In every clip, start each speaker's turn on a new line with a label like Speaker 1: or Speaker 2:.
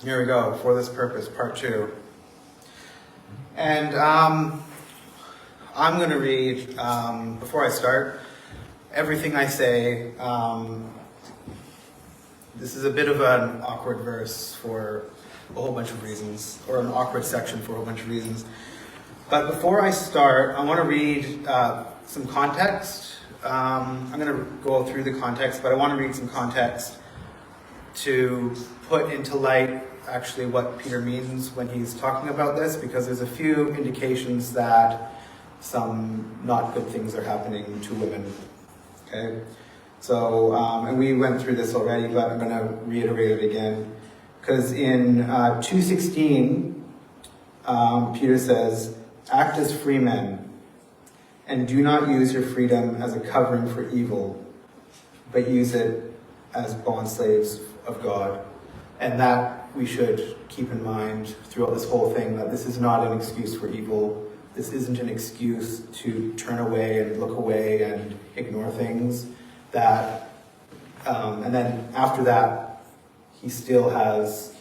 Speaker 1: Here we go, For This Purpose, Part 2. And I'm going to read, before I start, everything I say. This is a bit of an awkward verse for a whole bunch of reasons, or an awkward section for a whole bunch of reasons. But before I start, I want to read some context. I'm going to go through the context, but I want to read some context to put into light actually what Peter means when he's talking about this, because there's a few indications that some not good things are happening to women. Okay? So, and we went through this already, but I'm going to reiterate it again. Because in 2:16, Peter says, "Act as free men, and do not use your freedom as a covering for evil, but use it as bondslaves of God." And that we should keep in mind throughout this whole thing, that this is not an excuse for evil. This isn't an excuse to turn away and look away and ignore things. That, and then after that, he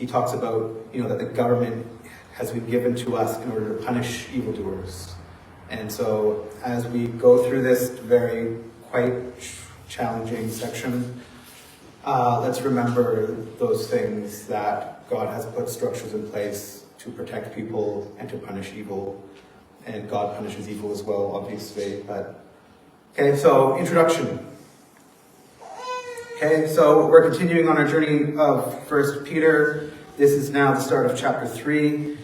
Speaker 1: talks about, that the government has been given to us in order to punish evildoers. And so as we go through this quite challenging section, let's remember those things, that God has put structures in place to protect people and to punish evil. And God punishes evil as well, obviously. Okay, so introduction. Okay, so we're continuing on our journey of 1 Peter. This is now the start of chapter 3.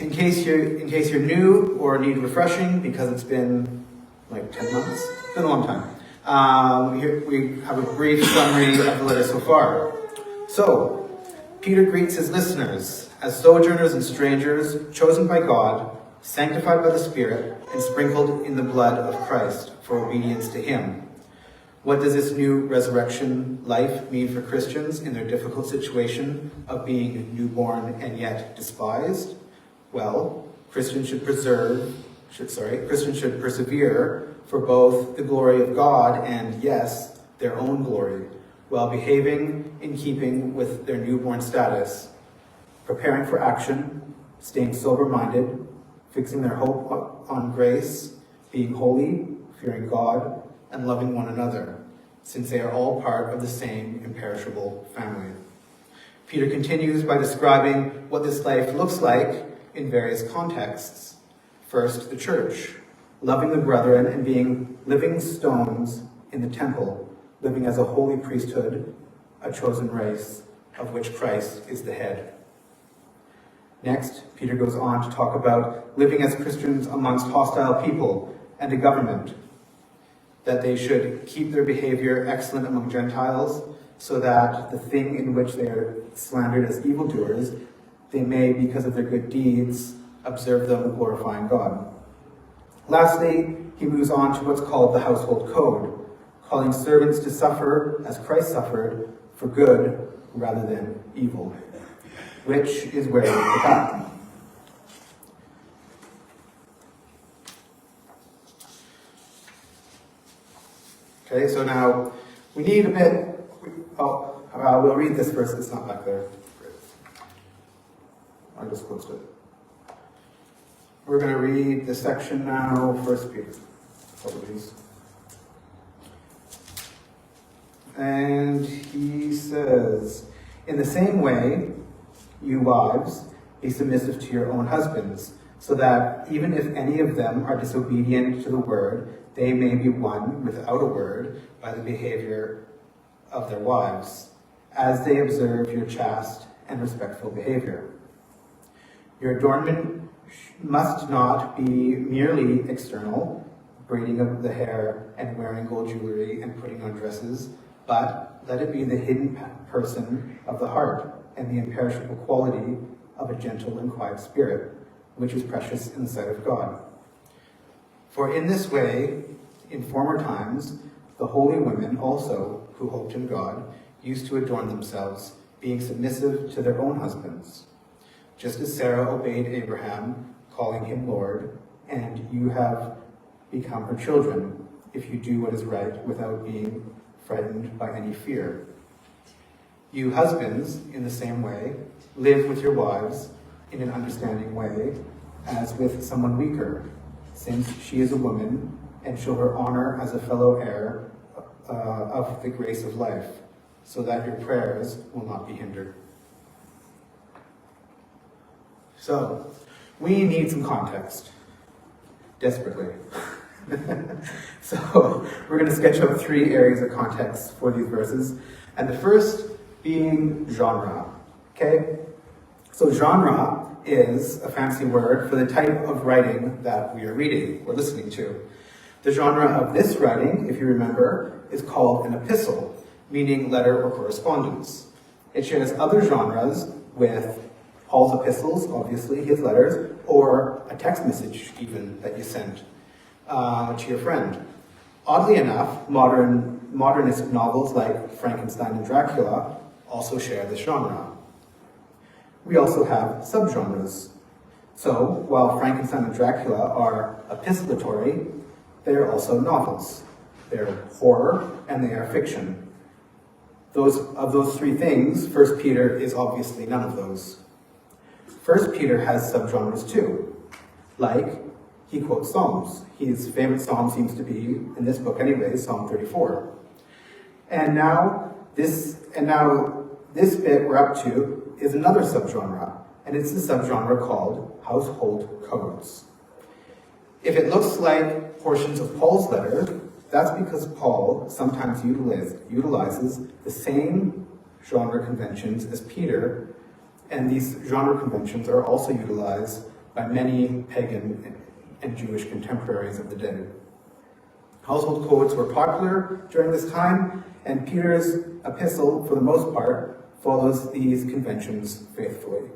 Speaker 1: In case you're new or need refreshing, because it's been like 10 months, it's been a long time. Here we have a brief summary of the letter so far. So, Peter greets his listeners as sojourners and strangers, chosen by God, sanctified by the Spirit, and sprinkled in the blood of Christ for obedience to Him. What does this new resurrection life mean for Christians in their difficult situation of being newborn and yet despised? Well, Christians should persevere for both the glory of God and, yes, their own glory, while behaving in keeping with their newborn status, preparing for action, staying sober-minded, fixing their hope on grace, being holy, fearing God, and loving one another, since they are all part of the same imperishable family. Peter continues by describing what this life looks like in various contexts. First, the church, loving the brethren and being living stones in the temple, living as a holy priesthood, a chosen race, of which Christ is the head. Next, Peter goes on to talk about living as Christians amongst hostile people and a government, that they should keep their behavior excellent among Gentiles, so that the thing in which they are slandered as evildoers, they may, because of their good deeds, observe them glorifying God. Lastly, he moves on to what's called the household code, calling servants to suffer as Christ suffered for good rather than evil, which is where we pick up. Okay, so now we need a bit. We'll read this verse. It's not back there. I just closed it. We're going to read the section now, 1 Peter. Apologies. And he says, "In the same way, you wives, be submissive to your own husbands, so that even if any of them are disobedient to the word, they may be won without a word by the behavior of their wives, as they observe your chaste and respectful behavior. Your adornment must not be merely external, braiding of the hair and wearing gold jewelry and putting on dresses, but let it be the hidden person of the heart and the imperishable quality of a gentle and quiet spirit, which is precious in the sight of God. For in this way, in former times, the holy women also, who hoped in God, used to adorn themselves, being submissive to their own husbands, just as Sarah obeyed Abraham, calling him Lord, and you have become her children, if you do what is right without being frightened by any fear. You husbands, in the same way, live with your wives in an understanding way, as with someone weaker, since she is a woman, and show her honor as a fellow heir of the grace of life, so that your prayers will not be hindered. So, we need some context, desperately. So, we're going to sketch out 3 areas of context for these verses, and the first being genre. Okay? So, genre is a fancy word for the type of writing that we are reading or listening to. The genre of this writing, if you remember, is called an epistle, meaning letter or correspondence. It shares other genres with Paul's epistles, obviously, his letters, or a text message even that you send to your friend. Oddly enough, modernist novels like Frankenstein and Dracula also share this genre. We also have subgenres. So, while Frankenstein and Dracula are epistolatory, they are also novels. They're horror and they are fiction. Of those 3 things, 1 Peter is obviously none of those. 1 Peter has subgenres too. Like, he quotes Psalms. His favorite Psalm seems to be, in this book anyway, Psalm 34. And now this bit we're up to is another subgenre, and it's the subgenre called household codes. If it looks like portions of Paul's letter, that's because Paul sometimes utilizes the same genre conventions as Peter, and these genre conventions are also utilized by many pagan and Jewish contemporaries of the day. Household codes were popular during this time, and Peter's epistle, for the most part, follows these conventions faithfully.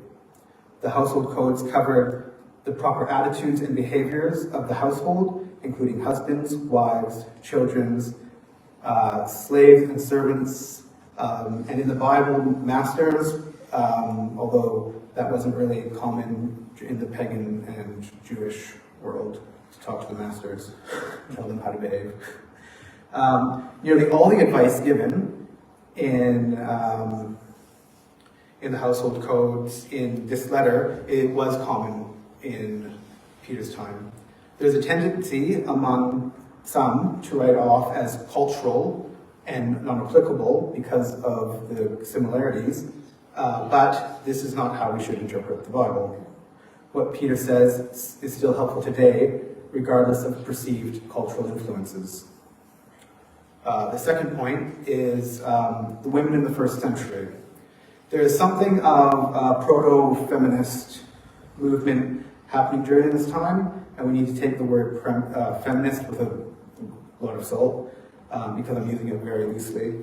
Speaker 1: The household codes covered the proper attitudes and behaviors of the household, including husbands, wives, children, slaves and servants, and in the Bible, masters, although that wasn't really common in the pagan and Jewish world to talk to the masters, tell them how to behave. Nearly all the advice given in the household codes in this letter, it was common in Peter's time. There's a tendency among some to write off as cultural and non-applicable because of the similarities, but this is not how we should interpret the Bible. What Peter says is still helpful today, regardless of perceived cultural influences. The second point is the women in the first century. There is something of a proto-feminist movement happening during this time, and we need to take the word feminist with a lot of salt, because I'm using it very loosely.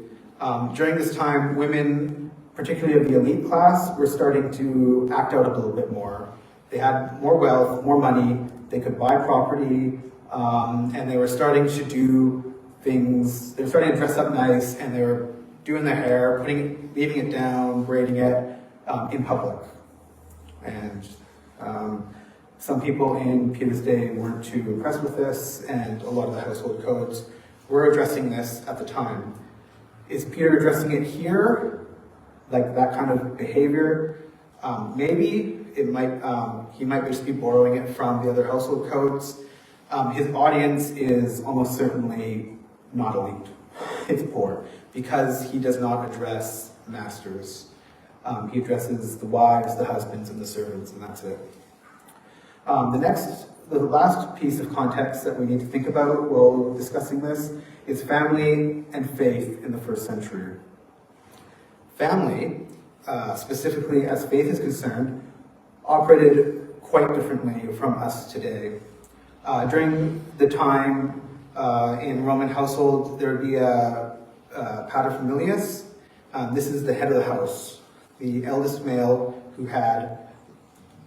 Speaker 1: During this time, women, particularly of the elite class, were starting to act out a little bit more. They had more wealth, more money, they could buy property, and they were starting to do things, they were starting to dress up nice, and they were doing their hair, leaving it down, braiding it in public. And some people in Peter's day weren't too impressed with this, and a lot of the household codes were addressing this at the time. Is Peter addressing it here, like that kind of behavior? Maybe it might. He might just be borrowing it from the other household codes. His audience is almost certainly not elite. It's poor, because he does not address masters. He addresses the wives, the husbands, and the servants, and that's it. The last piece of context that we need to think about while discussing this is family and faith in the first century. Family, specifically as faith is concerned, operated quite differently from us today. During the time in Roman household, there would be a paterfamilias. This is the head of the house, the eldest male who had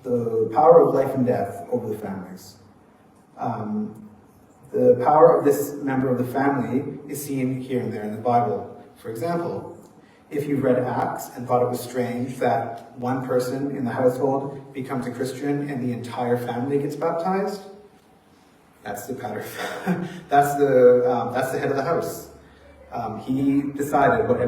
Speaker 1: the power of life and death over the families. The power of this member of the family is seen here and there in the Bible. For example, if you've read Acts and thought it was strange that one person in the household becomes a Christian and the entire family gets baptized, that's the pattern. That's the head of the house. He decided what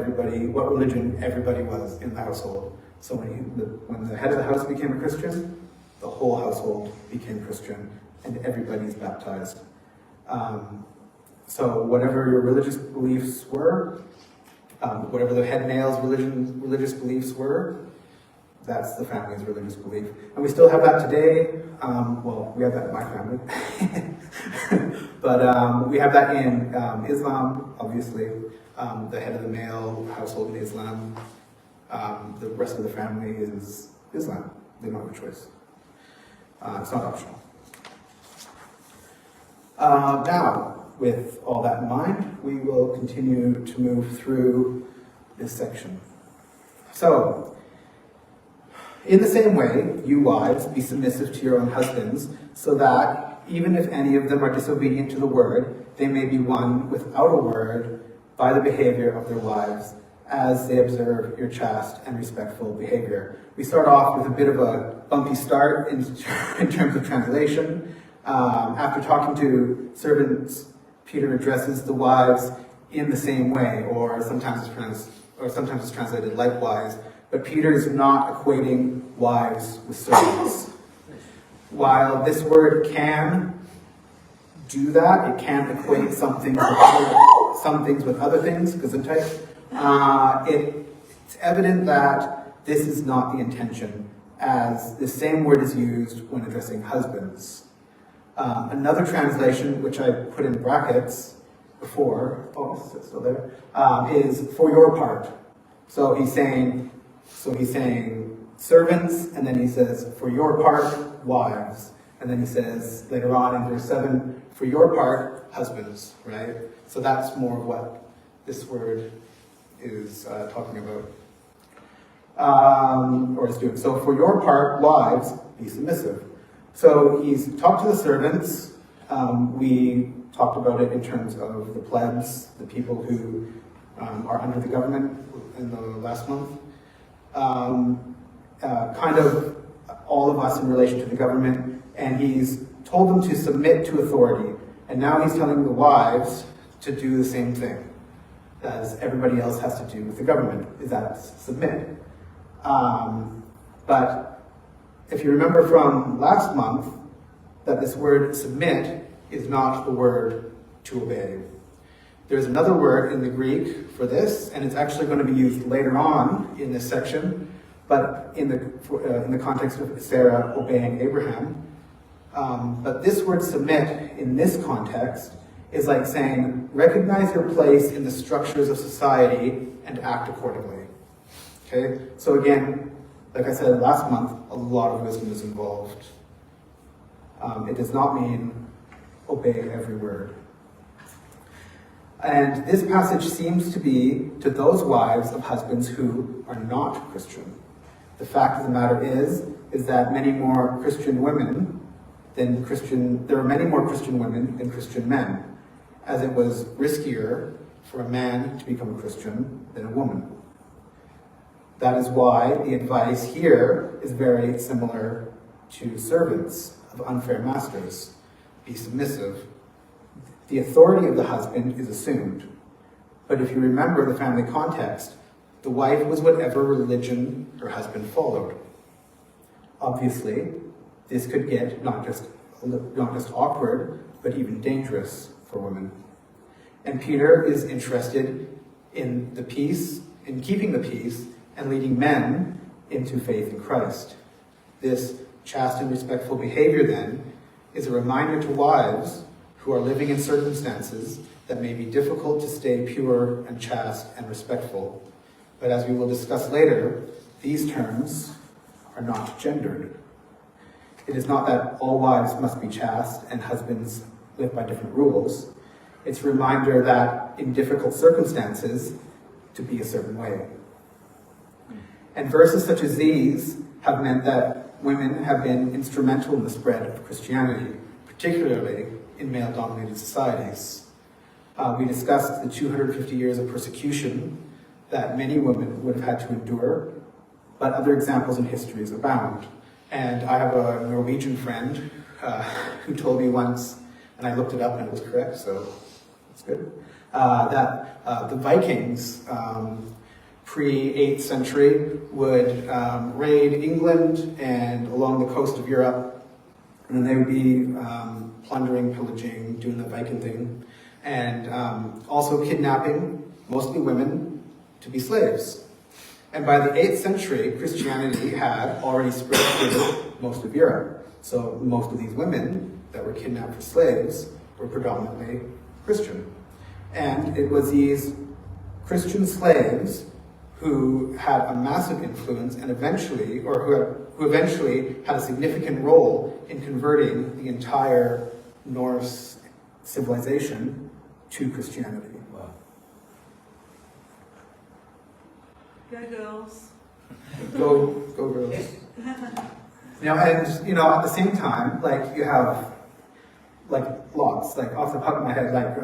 Speaker 1: religion everybody was in the household. So when the head of the house became a Christian, the whole household became Christian, and everybody's baptized. So whatever your religious beliefs were, whatever the head male's religious beliefs were, that's the family's religious belief. And we still have that today. Well, we have that in my family. But we have that in Islam, obviously. The head of the male household in Islam. The rest of the family is Islam. They don't have a choice. It's not optional. Now, with all that in mind, we will continue to move through this section. So, in the same way, you wives, be submissive to your own husbands, so that, even if any of them are disobedient to the word, they may be won without a word by the behavior of their wives, as they observe your chaste and respectful behavior. We start off with a bit of a bumpy start in terms of translation. After talking to servants, Peter addresses the wives in the same way, or sometimes it's translated likewise. But Peter is not equating wives with servants. While this word can do that, it can equate some things with other things, Gesundheit. It's evident that this is not the intention, as the same word is used when addressing husbands. Another translation, which I put in brackets before, is it still there? Is for your part. So he's saying servants, and then he says, for your part, wives. And then he says later on in verse 7, for your part, husbands, right? So that's more of what this word is talking about. Or is doing. So for your part, wives, be submissive. So he's talked to the servants. We talked about it in terms of the plebs, the people who are under the government in the last month. Kind of all of us in relation to the government, and he's told them to submit to authority. And now he's telling the wives to do the same thing as everybody else has to do with the government, is that submit. But if you remember from last month, that this word submit is not the word to obey. There's another word in the Greek for this, and it's actually going to be used later on in this section, but in the context of Sarah obeying Abraham. But this word submit in this context is like saying, recognize your place in the structures of society and act accordingly. Okay? So again, like I said last month, a lot of wisdom is involved. It does not mean obey every word. And this passage seems to be to those wives of husbands who are not Christian. The fact of the matter is that many more Christian women there are many more Christian women than Christian men, as it was riskier for a man to become a Christian than a woman. That is why the advice here is very similar to servants of unfair masters. Be submissive. The authority of the husband is assumed. But if you remember the family context, the wife was whatever religion her husband followed. Obviously, this could get not just awkward, but even dangerous for women. And Peter is interested in keeping the peace, and leading men into faith in Christ. This chaste and respectful behavior, then, is a reminder to wives who are living in circumstances that may be difficult to stay pure and chaste and respectful. But as we will discuss later, these terms are not gendered. It is not that all wives must be chaste and husbands live by different rules. It's a reminder that in difficult circumstances, to be a certain way. And verses such as these have meant that women have been instrumental in the spread of Christianity, particularly in male-dominated societies. We discussed the 250 years of persecution that many women would have had to endure, but other examples in history abound. And I have a Norwegian friend who told me once, and I looked it up and it was correct, so that's good. that the Vikings, pre-8th century, would raid England and along the coast of Europe, and then they would be plundering, pillaging, doing the Viking thing, and also kidnapping, mostly women, to be slaves. And by the 8th century, Christianity had already spread through most of Europe. So most of these women that were kidnapped for slaves were predominantly Christian. And it was these Christian slaves who had a massive influence and eventually, or who eventually had a significant role in converting the entire Norse civilization to Christianity.
Speaker 2: Wow.
Speaker 3: Go girls.
Speaker 1: Go girls. And at the same time, like you have like lots, like off the top of my head, like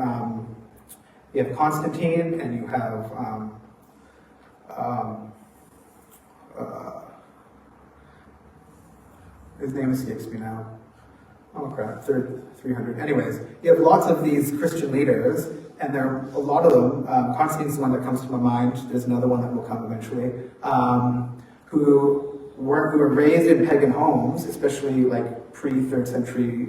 Speaker 1: you have Constantine and you have his name escapes me now. Oh crap, 300. Anyways, you have lots of these Christian leaders, and there are a lot of them. Constantine's the one that comes to my mind. There's another one that will come eventually, who were raised in pagan homes, especially like pre-3rd century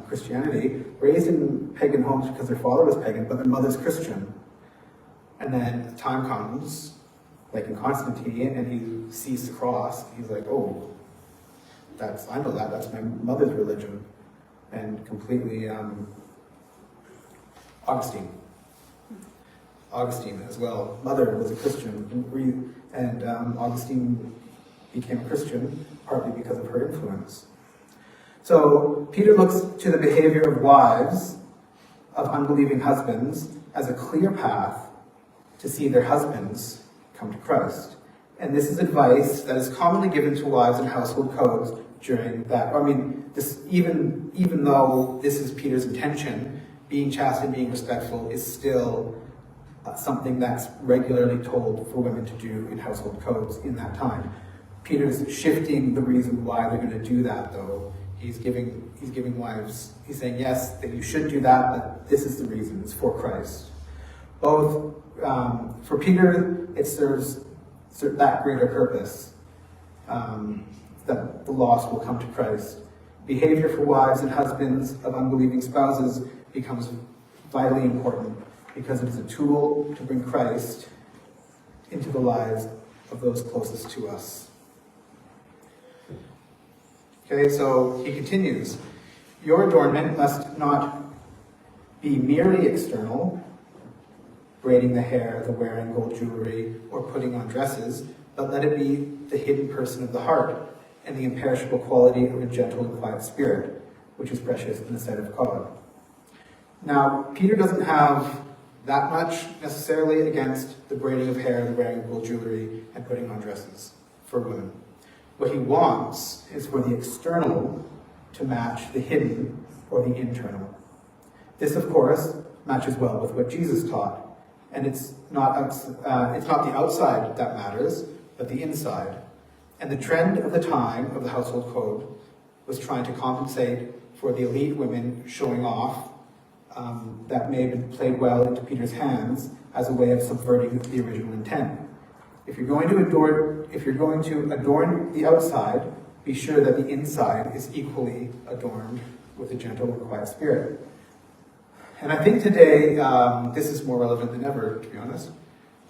Speaker 1: Christianity, raised in pagan homes because their father was pagan, but their mother's Christian. And then the time comes, like in Constantine, and he sees the cross. He's like, oh, I know that's my mother's religion. And completely, Augustine as well. Mother was a Christian, and Augustine became a Christian partly because of her influence. So Peter looks to the behavior of wives of unbelieving husbands as a clear path to see their husbands come to Christ. And this is advice that is commonly given to wives in household codes during that. This, even though this is Peter's intention, being chaste and being respectful is still something that's regularly told for women to do in household codes in that time. Peter's shifting the reason why they're going to do that, though. He's giving wives, he's saying, yes, that you should do that, but this is the reason, it's for Christ. Both, for Peter, it serves that greater purpose, that the lost will come to Christ. Behavior for wives and husbands of unbelieving spouses becomes vitally important because it is a tool to bring Christ into the lives of those closest to us. Okay, so he continues, your adornment must not be merely external, braiding the hair, the wearing gold jewelry, or putting on dresses, but let it be the hidden person of the heart and the imperishable quality of a gentle and quiet spirit, which is precious in the sight of God. Now, Peter doesn't have that much necessarily against the braiding of hair, the wearing of gold jewelry, and putting on dresses for women. What he wants is for the external to match the hidden or the internal. This, of course, matches well with what Jesus taught. And it's not the outside that matters, but the inside. And the trend of the time of the household code was trying to compensate for the elite women showing off that may have been played well into Peter's hands as a way of subverting the original intent. If you're going to adorn the outside, be sure that the inside is equally adorned with a gentle and quiet spirit. And I think today, this is more relevant than ever, to be honest,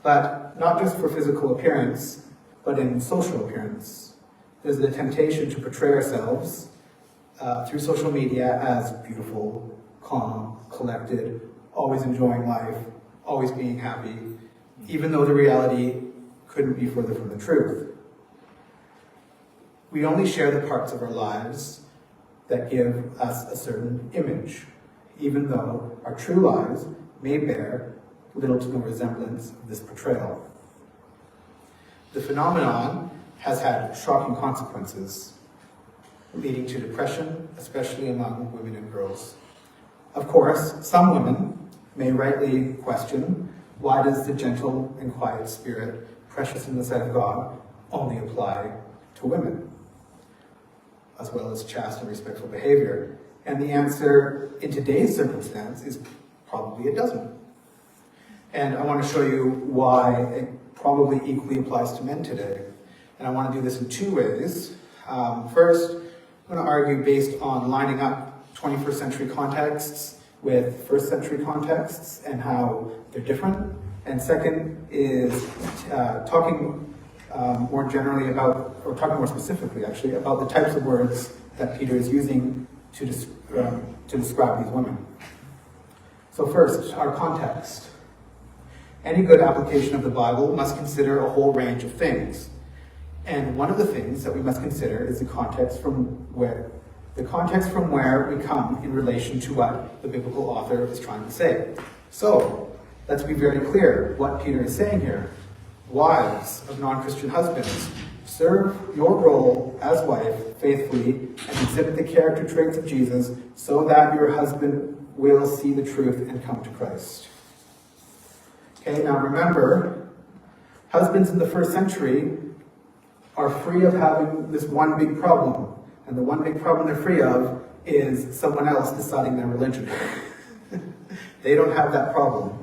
Speaker 1: but not just for physical appearance, but in social appearance. There's the temptation to portray ourselves through social media as beautiful, calm, collected, always enjoying life, always being happy, even though the reality couldn't be further from the truth. We only share the parts of our lives that give us a certain image, even though our true lives may bear little to no resemblance of this portrayal. The phenomenon has had shocking consequences, leading to depression, especially among women and girls. Of course, some women may rightly question, why does the gentle and quiet spirit, precious in the sight of God, only apply to women, as well as chaste and respectful behavior? And the answer in today's circumstance is probably it doesn't. And I want to show you why it probably equally applies to men today. And I want to do this in two ways. First, I'm going to argue based on lining up 21st century contexts with first century contexts and how they're different. And second is talking more generally about, or talking more specifically actually, about the types of words that Peter is using to describe these women. So first, our context. Any good application of the Bible must consider a whole range of things. And one of the things that we must consider is the context from where we come in relation to what the biblical author is trying to say. So, let's be very clear what Peter is saying here. Wives of non-Christian husbands, serve your role as wife faithfully and exhibit the character traits of Jesus so that your husband will see the truth and come to Christ. Okay, now remember, husbands in the first century are free of having this one big problem. And the one big problem they're free of is someone else deciding their religion. They don't have that problem.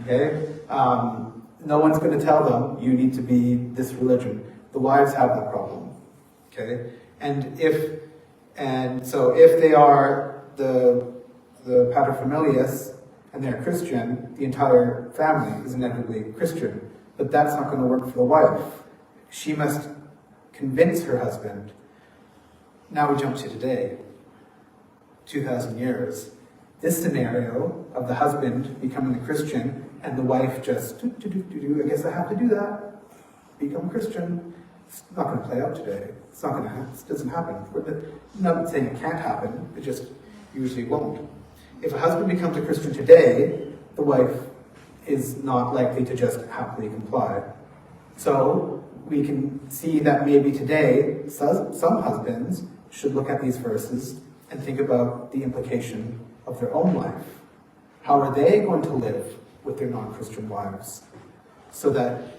Speaker 1: Okay? No one's going to tell them, you need to be this religion. The wives have that problem. Okay? So if they are the paterfamilias and they're Christian, the entire family is inevitably Christian. But that's not going to work for the wife. She must convince her husband. Now we jump to today, 2,000 years. This scenario of the husband becoming a Christian and the wife just, I guess I have to do that, become Christian. It's not going to play out today. It's not going to happen. It doesn't happen. I'm not saying it can't happen, it just usually won't. If a husband becomes a Christian today, the wife is not likely to just happily comply. So we can see that maybe today some husbands should look at these verses and think about the implication of their own life. How are they going to live with their non-Christian wives so that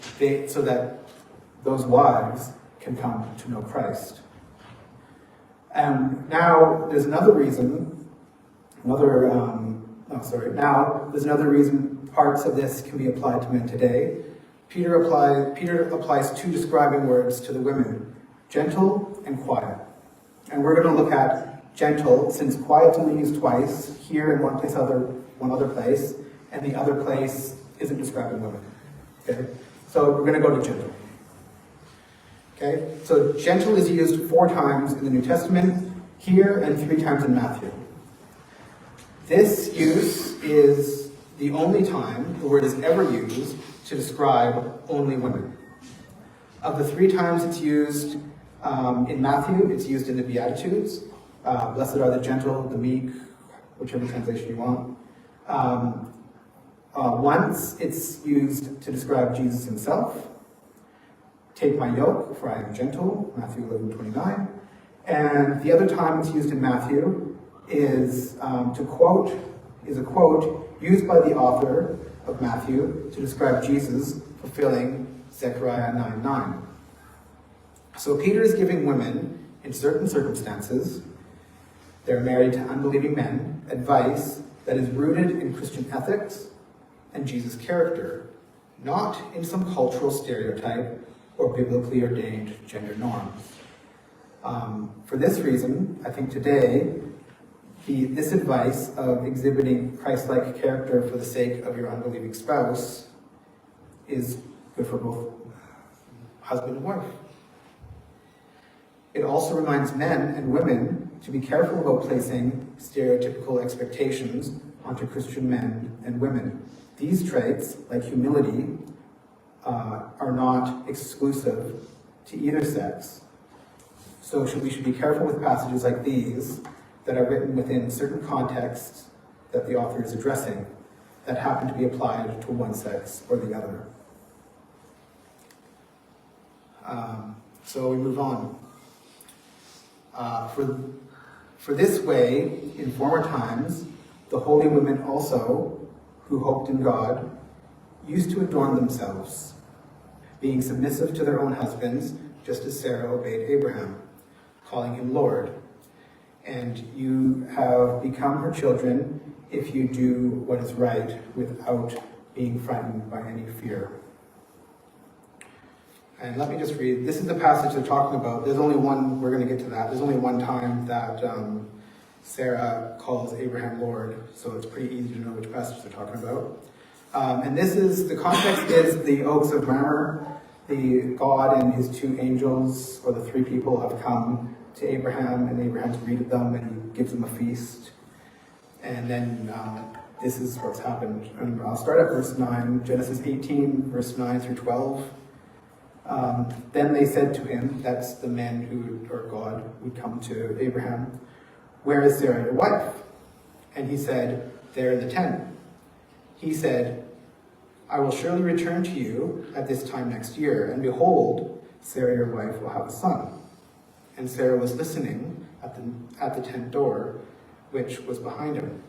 Speaker 1: those wives can come to know Christ? And now there's another reason. Now there's another reason parts of this can be applied to men today. Peter applies two describing words to the women, gentle and quiet. And we're going to look at gentle, since quiet's only used twice, here in one other place, and the other place isn't describing women. Okay? So we're going to go to gentle. Okay? So gentle is used 4 times in the New Testament, here and 3 times in Matthew. This use is the only time the word is ever used to describe only women. Of the 3 times it's used in Matthew, it's used in the Beatitudes. Blessed are the gentle, the meek, whichever translation you want. Once it's used to describe Jesus himself. Take my yoke, for I am gentle, Matthew 11:29. And the other time it's used in Matthew is a quote used by the author of Matthew to describe Jesus fulfilling Zechariah 9:9. So Peter is giving women, in certain circumstances, they're married to unbelieving men, advice that is rooted in Christian ethics and Jesus' character, not in some cultural stereotype or biblically ordained gender norms. For this reason, I think today, this advice of exhibiting Christ-like character for the sake of your unbelieving spouse is good for both husband and wife. It also reminds men and women to be careful about placing stereotypical expectations onto Christian men and women. These traits, like humility, are not exclusive to either sex. So we should be careful with passages like these that are written within certain contexts that the author is addressing that happen to be applied to one sex or the other. So we move on. For this way, in former times, the holy women also, who hoped in God, used to adorn themselves, being submissive to their own husbands, just as Sarah obeyed Abraham, calling him Lord. And you have become her children if you do what is right without being frightened by any fear. And let me just read, this is the passage they're talking about. There's only one, we're going to get to that. There's only one time that Sarah calls Abraham Lord, so it's pretty easy to know which passage they're talking about. And this is, the context is the Oaks of Mamre. The God and his two angels, or the three people, have come to Abraham, and Abraham's greeted them, and he gives them a feast. And then this is what's happened. And I'll start at verse 9, Genesis 18, verse 9 through 12. Then they said to him, that's the men who, or God, would come to Abraham, "Where is Sarah, your wife?" And he said, "There in the tent." He said, "I will surely return to you at this time next year, and behold, Sarah, your wife, will have a son." And Sarah was listening at the tent door, which was behind him.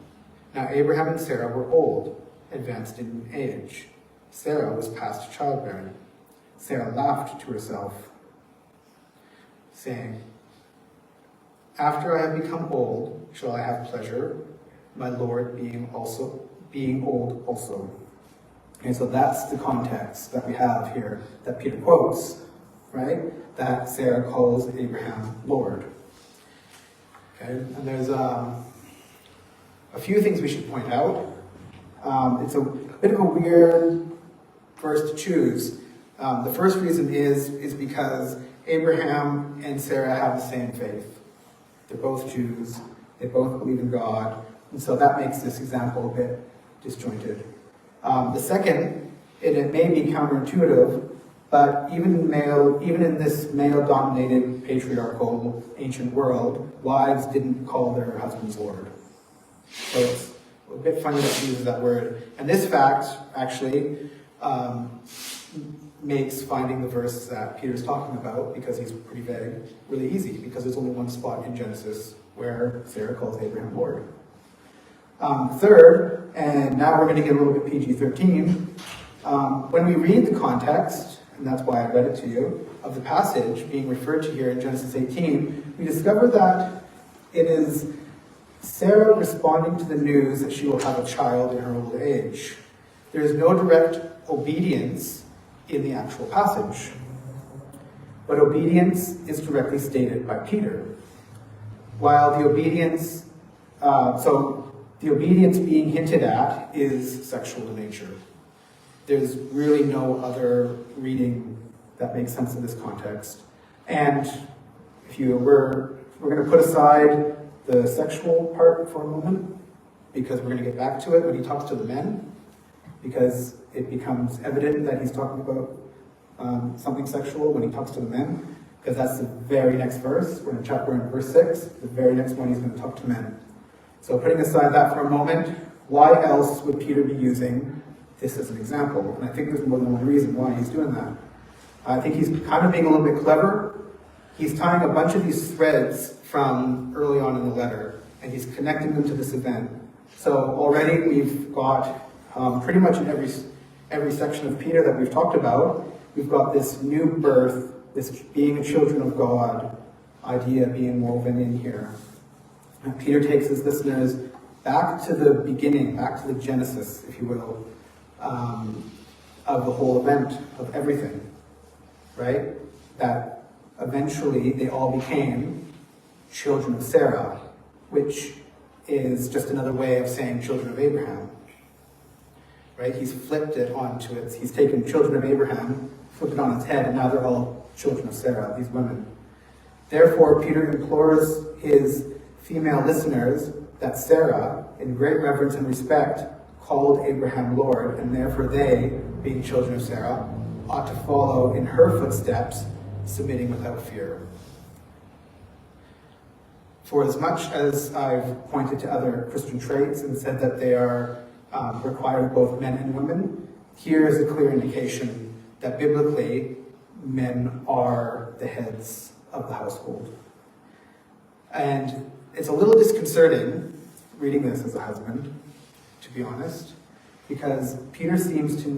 Speaker 1: Now Abraham and Sarah were old, advanced in age. Sarah was past childbearing. Sarah laughed to herself, saying, "After I have become old, shall I have pleasure, my Lord being old also." And so that's the context that we have here that Peter quotes, right? That Sarah calls Abraham Lord. Okay, and there's a few things we should point out. It's a bit of a weird verse to choose. The first reason is because Abraham and Sarah have the same faith. They're both Jews. They both believe in God. And so that makes this example a bit disjointed. The second, and it may be counterintuitive, but even in this male-dominated patriarchal ancient world, wives didn't call their husbands Lord. So it's a bit funny that she uses that word. And this fact actually makes finding the verse that Peter's talking about, because he's pretty vague, really easy, because there's only one spot in Genesis where Sarah calls Abraham Lord. Third, and now we're going to get a little bit PG-13, when we read the context, and that's why I read it to you, of the passage being referred to here in Genesis 18, we discover that it is Sarah responding to the news that she will have a child in her old age. There is no direct obedience in the actual passage, but obedience is directly stated by Peter. While the obedience, the obedience being hinted at is sexual in nature. There's really no other reading that makes sense in this context. And we're going to put aside the sexual part for a moment, because we're going to get back to it when he talks to the men, because it becomes evident that he's talking about something sexual when he talks to the men, because that's the very next verse. We're in verse 6, the very next one he's going to talk to men. So putting aside that for a moment, why else would Peter be using this as an example? And I think there's more than one reason why he's doing that. I think he's kind of being a little bit clever. He's tying a bunch of these threads from early on in the letter, and he's connecting them to this event. So already we've got pretty much in every section of Peter that we've talked about, we've got this new birth, this being children of God idea being woven in here. And Peter takes his listeners back to the beginning, back to the Genesis, if you will, of the whole event, of everything, right? That eventually they all became children of Sarah, which is just another way of saying children of Abraham, right? He's flipped it onto it. He's taken children of Abraham, flipped it on its head, and now they're all children of Sarah, these women. Therefore, Peter implores his female listeners that Sarah, in great reverence and respect, called Abraham Lord, and therefore they, being children of Sarah, ought to follow in her footsteps, submitting without fear. For as much as I've pointed to other Christian traits and said that they are required of both men and women, here is a clear indication that biblically men are the heads of the household. And it's a little disconcerting reading this as a husband, to be honest, because Peter seems to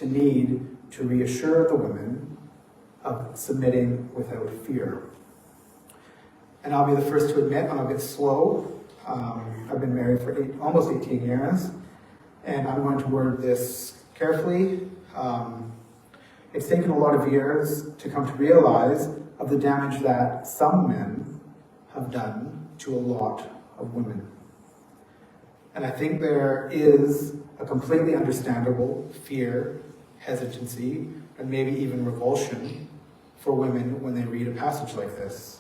Speaker 1: need to reassure the women of submitting without fear. And I'll be the first to admit I'm a bit slow. I've been married for almost 18 years. and I'm going to word this carefully. It's taken a lot of years to come to realize of the damage that some men have done to a lot of women. And I think there is a completely understandable fear, hesitancy, and maybe even revulsion for women when they read a passage like this.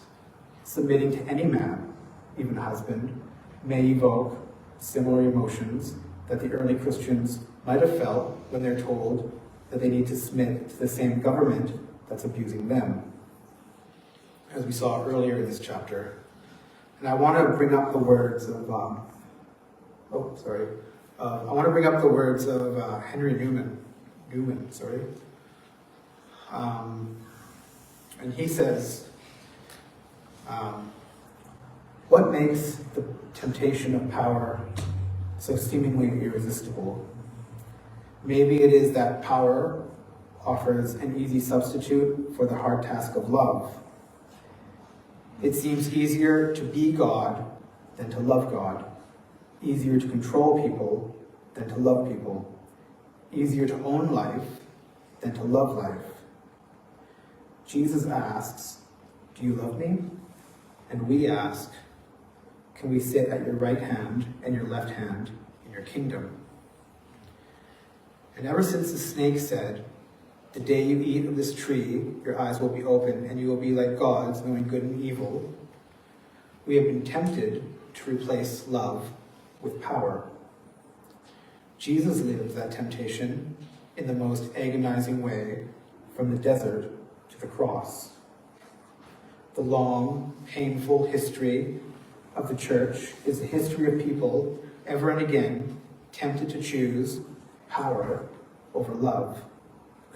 Speaker 1: Submitting to any man, even a husband, may evoke similar emotions that the early Christians might have felt when they're told that they need to submit to the same government that's abusing them, as we saw earlier in this chapter. And I want to bring up the words of, I want to bring up the words of Henry Newman. And he says, what makes the temptation of power so seemingly irresistible? Maybe it is that power offers an easy substitute for the hard task of love. It seems easier to be God than to love God, easier to control people than to love people, easier to own life than to love life. Jesus asks, do you love me? And we ask, can we sit at your right hand and your left hand in your kingdom? And ever since the snake said, the day you eat of this tree, your eyes will be open and you will be like gods, knowing good and evil, we have been tempted to replace love with power. Jesus lived that temptation in the most agonizing way, from the desert to the cross. The long, painful history of the church is the history of people ever and again tempted to choose power over love,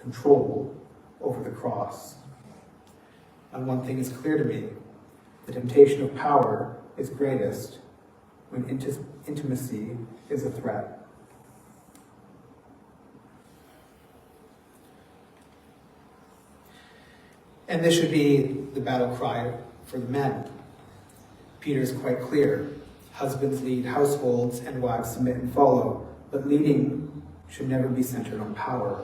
Speaker 1: control over the cross. And one thing is clear to me: the temptation of power is greatest when intimacy is a threat. And this should be the battle cry for the men. Peter is quite clear. Husbands lead households and wives submit and follow, but leading should never be centered on power.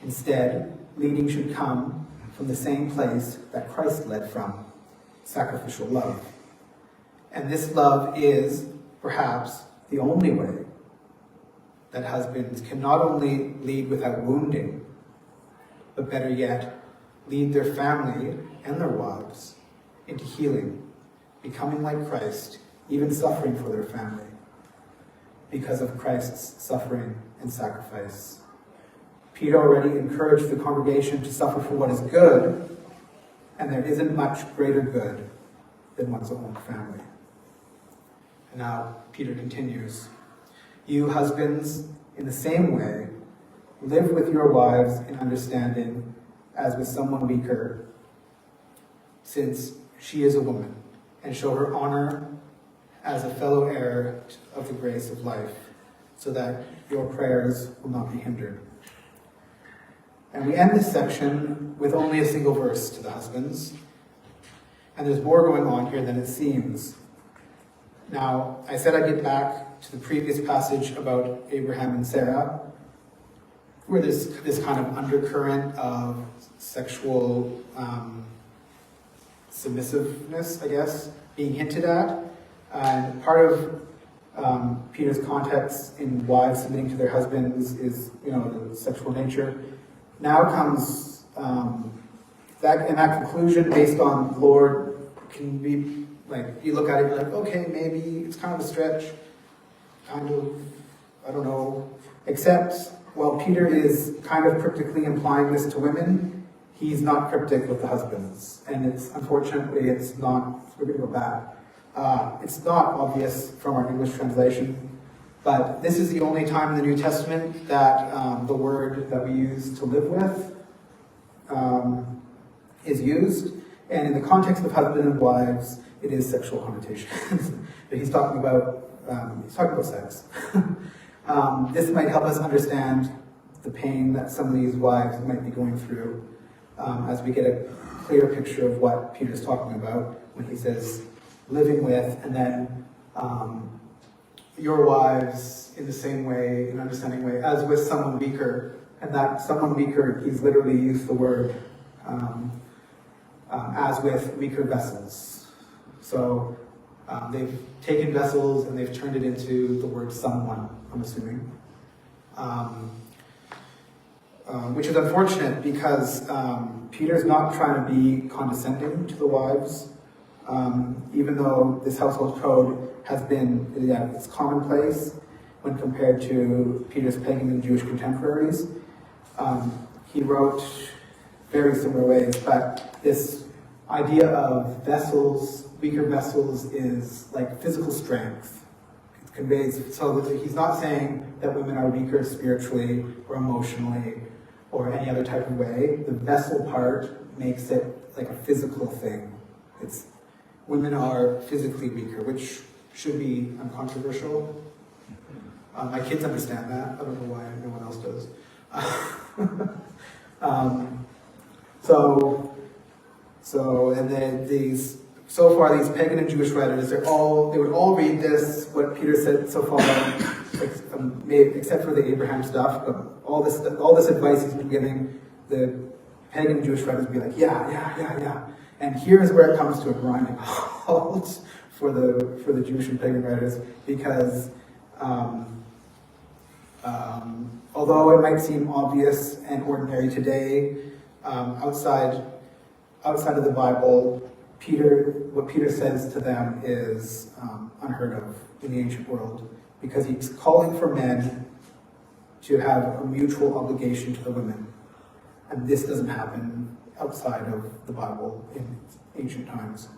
Speaker 1: Instead, leading should come from the same place that Christ led from, sacrificial love. And this love is, perhaps, the only way that husbands can not only lead without wounding, but better yet, lead their family and their wives into healing, becoming like Christ, even suffering for their family, because of Christ's suffering and sacrifice. Peter already encouraged the congregation to suffer for what is good, and there isn't much greater good than one's own family. And now Peter continues, you husbands, in the same way, live with your wives in understanding as with someone weaker, since she is a woman, and show her honor as a fellow heir of the grace of life, so that your prayers will not be hindered. And we end this section with only a single verse to the husbands, and there's more going on here than it seems. Now, I said I'd get back to the previous passage about Abraham and Sarah, where there's this kind of undercurrent of sexual submissiveness, I guess, being hinted at. And part of Peter's context in wives submitting to their husbands is, the sexual nature. Now comes that conclusion based on the Lord can be like, you look at it, you're like, okay, maybe it's kind of a stretch, I don't know. Except, while Peter is kind of cryptically implying this to women, he's not cryptic with the husbands. And unfortunately, it's not, we're going to go back. It's not obvious from our English translation, but this is the only time in the New Testament that the word that we use to live with is used. And in the context of husband and wives, it is sexual connotations. But he's talking about sex. This might help us understand the pain that some of these wives might be going through as we get a clear picture of what Peter's talking about when he says living with and then your wives in the same way, in an understanding way, as with someone weaker. And that someone weaker, he's literally used the word as with weaker vessels. So they've taken vessels and they've turned it into the word someone, I'm assuming. Which is unfortunate because Peter's not trying to be condescending to the wives, even though this household code has been, it's commonplace when compared to Peter's pagan and Jewish contemporaries. He wrote very similar ways, but this idea of vessels, weaker vessels, is like physical strength. It conveys, so that he's not saying that women are weaker spiritually or emotionally or any other type of way. The vessel part makes it like a physical thing. It's women are physically weaker, which should be uncontroversial. My kids understand that. I don't know why no one else does. And then these pagan and Jewish writers, they would all read this, what Peter said so far, except for the Abraham stuff, but all this advice he's been giving, the pagan and Jewish writers would be like, yeah. And here's where it comes to a grinding halt for the Jewish and pagan writers, because although it might seem obvious and ordinary today, outside of the Bible, what Peter says to them is unheard of in the ancient world, because he's calling for men to have a mutual obligation to the women. And this doesn't happen outside of the Bible in ancient times.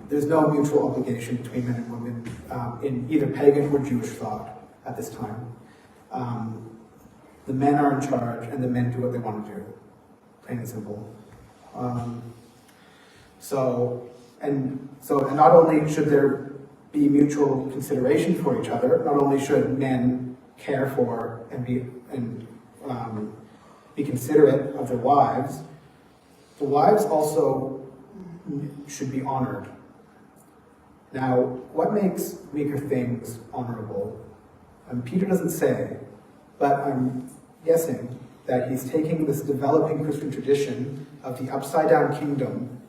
Speaker 1: There's no mutual obligation between men and women in either pagan or Jewish thought at this time. The men are in charge, and the men do what they want to do, plain and simple. And not only should there be mutual consideration for each other, not only should men care for and be considerate of their wives, the wives also should be honored. Now, what makes weaker things honorable? Peter doesn't say, but I'm guessing that he's taking this developing Christian tradition of the upside-down kingdom,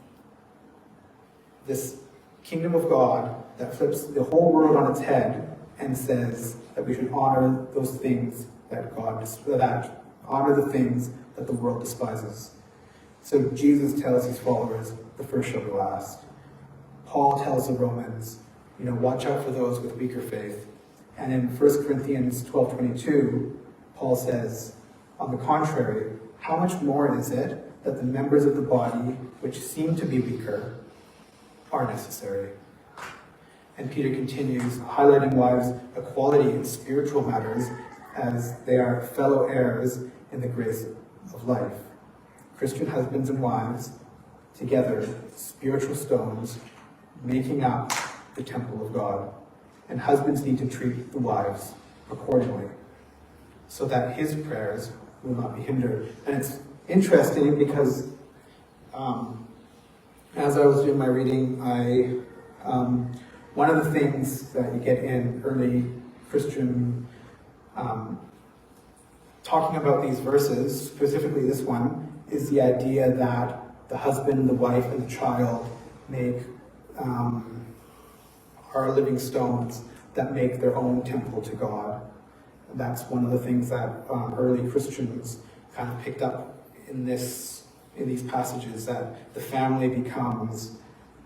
Speaker 1: this kingdom of God that flips the whole world on its head and says that we should honor those things that honor the things that the world despises. So Jesus tells his followers, the first shall be last. Paul tells the Romans, watch out for those with weaker faith. And in 1 Corinthians 12:22, Paul says, on the contrary, how much more is it that the members of the body which seem to be weaker are necessary? And Peter continues, highlighting wives' equality in spiritual matters as they are fellow heirs in the grace of life. Christian husbands and wives, together, spiritual stones, making up the temple of God. And husbands need to treat the wives accordingly, so that his prayers will not be hindered. And it's interesting because as I was doing my reading, one of the things that you get in early Christian talking about these verses, specifically this one, is the idea that the husband, the wife, and the child are living stones that make their own temple to God. And that's one of the things that early Christians kind of picked up in these passages, that the family becomes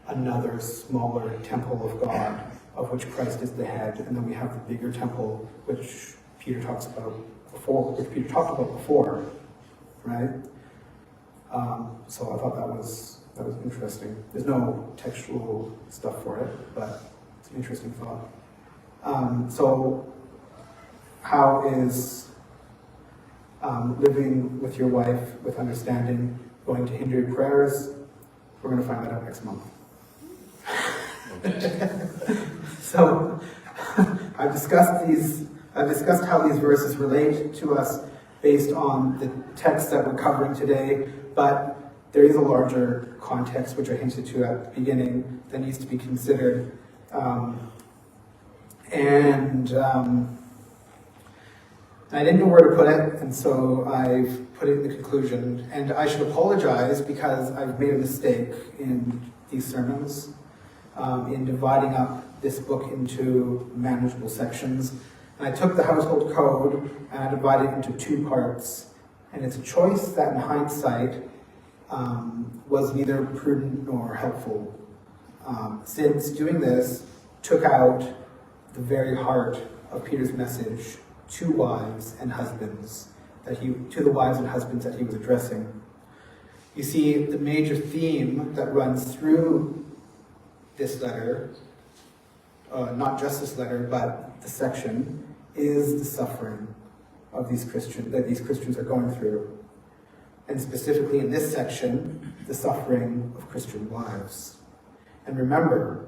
Speaker 1: another smaller temple of God, of which Christ is the head, and then we have the bigger temple, which Peter talked about before, right? So I thought that was interesting. There's no textual stuff for it, but it's an interesting thought. So how is living with your wife with understanding going to hinder your prayers? We're going to find that out next month. So I've discussed how these verses relate to us based on the text that we're covering today, but there is a larger context, which I hinted to at the beginning, that needs to be considered. And I didn't know where to put it, and so I've put it in the conclusion. And I should apologize because I've made a mistake in these sermons, in dividing up this book into manageable sections. And I took the household code and I divided it into 2 parts. And it's a choice that in hindsight was neither prudent nor helpful. Since doing this took out the very heart of Peter's message to wives and husbands to the wives and husbands that he was addressing. You see, the major theme that runs through this letter, not just this letter, but the section, is the suffering of these Christians are going through. And specifically in this section, the suffering of Christian wives. And remember,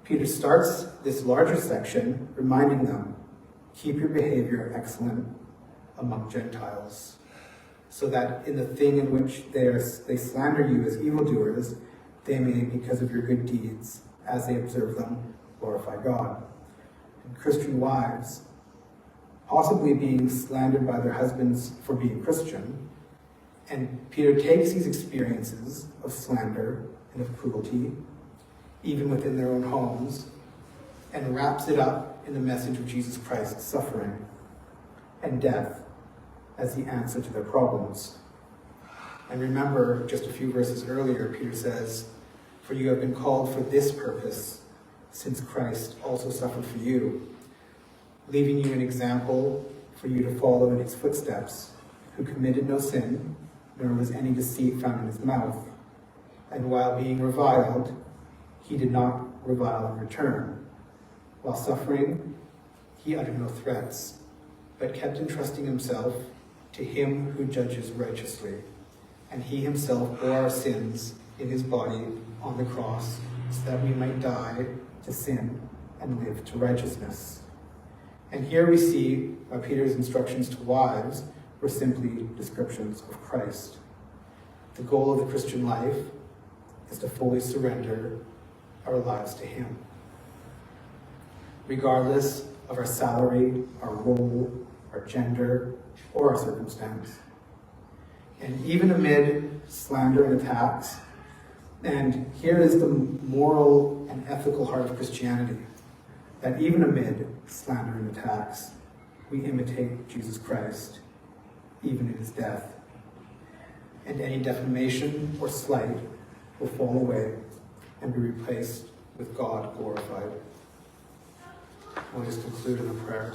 Speaker 1: Peter starts this larger section reminding them, keep your behavior excellent among Gentiles, so that in the thing in which they slander you as evildoers, they may, because of your good deeds, as they observe them, glorify God. And Christian wives, possibly being slandered by their husbands for being Christian, and Peter takes these experiences of slander and of cruelty, even within their own homes, and wraps it up in the message of Jesus Christ's suffering and death as the answer to their problems. And remember, just a few verses earlier, Peter says, "For you have been called for this purpose, since Christ also suffered for you, leaving you an example for you to follow in his footsteps, who committed no sin, nor was any deceit found in his mouth. And while being reviled, he did not revile in return. While suffering, he uttered no threats, but kept entrusting himself to him who judges righteously. And he himself bore our sins in his body on the cross, so that we might die to sin and live to righteousness." And here we see why Peter's instructions to wives were simply descriptions of Christ. The goal of the Christian life is to fully surrender our lives to him, regardless of our salary, our role, our gender, or our circumstance. And even amid slander and attacks, and here is the moral and ethical heart of Christianity, that even amid slander and attacks, we imitate Jesus Christ, even in his death. And any defamation or slight will fall away and be replaced with God glorified. I'll just conclude in a prayer.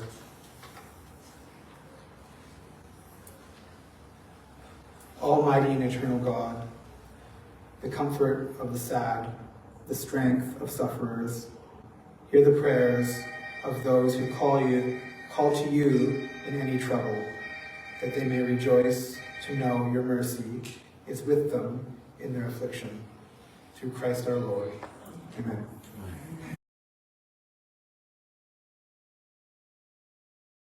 Speaker 1: Almighty and eternal God, the comfort of the sad, the strength of sufferers, hear the prayers of those who call to you in any trouble, that they may rejoice to know your mercy is with them in their affliction. Through Christ our Lord. Amen.